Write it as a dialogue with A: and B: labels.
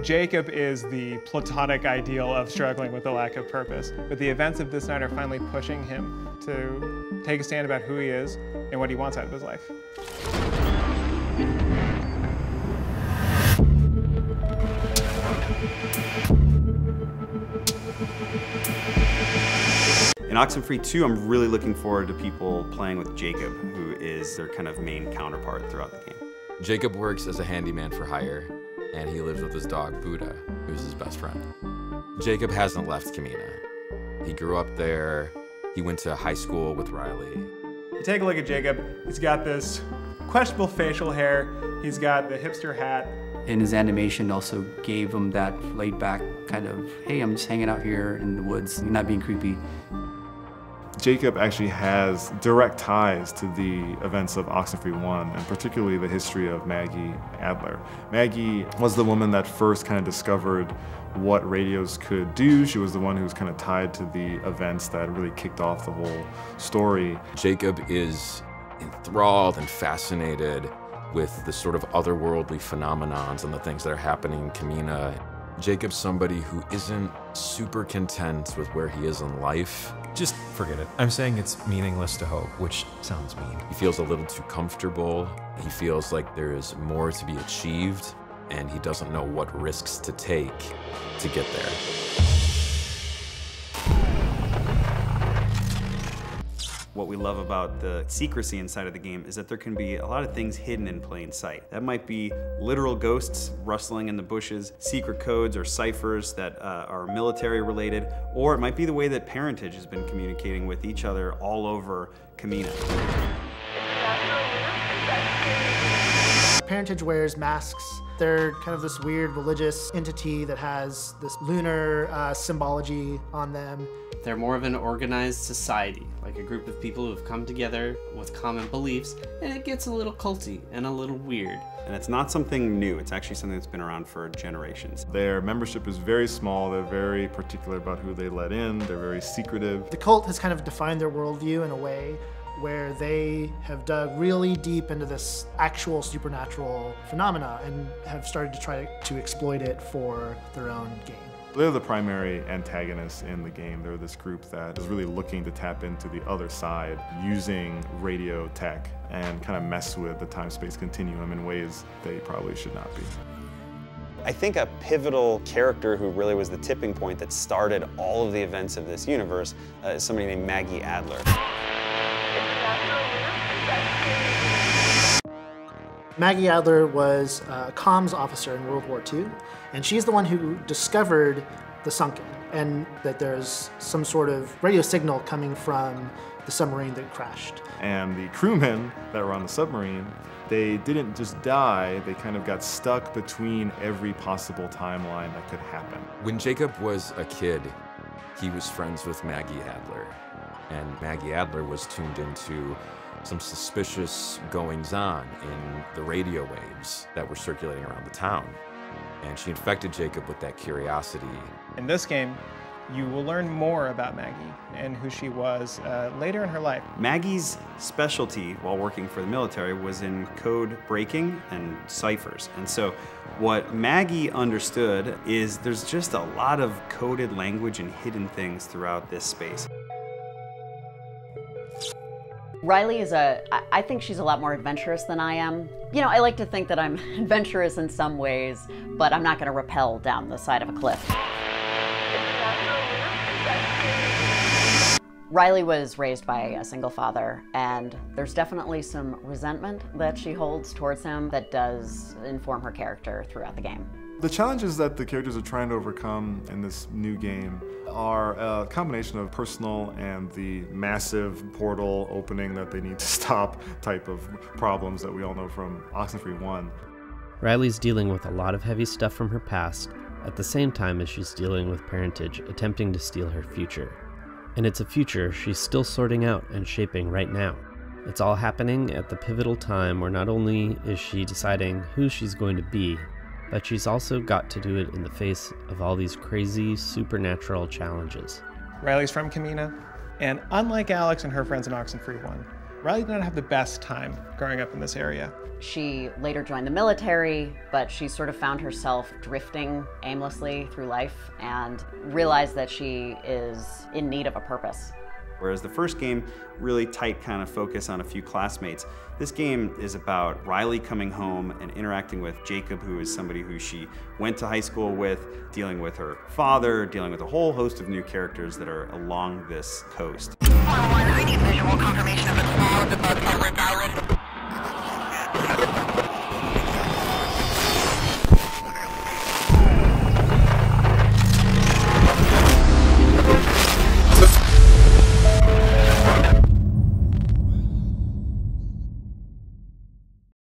A: Jacob is the platonic ideal of struggling with the lack of purpose, but the events of this night are finally pushing him to take a stand about who he is and what he wants out of his life.
B: In OXENFREE II, I'm really looking forward to people playing with Jacob, who is their kind of main counterpart throughout the game.
C: Jacob works as a handyman for hire, and he lives with his dog, Buddha, who's his best friend. Jacob hasn't left Kamino. He grew up there. He went to high school with Riley.
A: You take a look at Jacob. He's got this questionable facial hair. He's got the hipster hat.
D: And his animation also gave him that laid-back kind of, hey, I'm just hanging out here in the woods, not being creepy.
E: Jacob actually has direct ties to the events of OXENFREE I, and particularly the history of Maggie Adler. Maggie was the woman that first kind of discovered what radios could do. She was the one who was kind of tied to the events that really kicked off the whole story.
C: Jacob is enthralled and fascinated with the sort of otherworldly phenomenons and the things that are happening in Kamino. Jacob's somebody who isn't super content with where he is in life.
F: Just forget it. I'm saying it's meaningless to hope, which sounds mean.
C: He feels a little too comfortable. He feels like there is more to be achieved, and he doesn't know what risks to take to get there.
B: What we love about the secrecy inside of the game is that there can be a lot of things hidden in plain sight. That might be literal ghosts rustling in the bushes, secret codes or ciphers that are military related, or it might be the way that Parentage has been communicating with each other all over Kamino.
G: Parentage wears masks. They're kind of this weird religious entity that has this lunar symbology on them.
H: They're more of an organized society, like a group of people who've come together with common beliefs, and it gets a little culty and a little weird.
B: And it's not something new, it's actually something that's been around for generations.
E: Their membership is very small, they're very particular about who they let in, they're very secretive.
G: The cult has kind of defined their worldview in a way where they have dug really deep into this actual supernatural phenomena and have started to try to exploit it for their own gain.
E: They're the primary antagonists in the game. They're this group that is really looking to tap into the other side using radio tech and kind of mess with the time-space continuum in ways they probably should not be.
I: I think a pivotal character who really was the tipping point that started all of the events of this universe is somebody named Maggie Adler.
G: Maggie Adler was a comms officer in World War II, and she's the one who discovered the sunken, and that there's some sort of radio signal coming from the submarine that crashed.
E: And the crewmen that were on the submarine, they didn't just die, they kind of got stuck between every possible timeline that could happen.
C: When Jacob was a kid, he was friends with Maggie Adler, and Maggie Adler was tuned into some suspicious goings-on in the radio waves that were circulating around the town. And she infected Jacob with that curiosity.
A: In this game, you will learn more about Maggie and who she was later in her life.
B: Maggie's specialty while working for the military was in code breaking and ciphers. And so what Maggie understood is there's just a lot of coded language and hidden things throughout this space.
J: Riley I think she's a lot more adventurous than I am. You know, I like to think that I'm adventurous in some ways, but I'm not going to rappel down the side of a cliff. Riley was raised by a single father, and there's definitely some resentment that she holds towards him that does inform her character throughout the game.
E: The challenges that the characters are trying to overcome in this new game are a combination of personal and the massive portal opening that they need to stop type of problems that we all know from OXENFREE I.
K: Riley's dealing with a lot of heavy stuff from her past at the same time as she's dealing with Parentage attempting to steal her future. And it's a future she's still sorting out and shaping right now. It's all happening at the pivotal time where not only is she deciding who she's going to be, but she's also got to do it in the face of all these crazy supernatural challenges.
A: Riley's from Kamino, and unlike Alex and her friends in OXENFREE I, Riley did not have the best time growing up in this area.
J: She later joined the military, but she sort of found herself drifting aimlessly through life and realized that she is in need of a purpose.
B: Whereas the first game, really tight kind of focus on a few classmates. This game is about Riley coming home and interacting with Jacob, who is somebody who she went to high school with, dealing with her father, dealing with a whole host of new characters that are along this coast.
L: I need visual confirmation of the clouds above Red Island.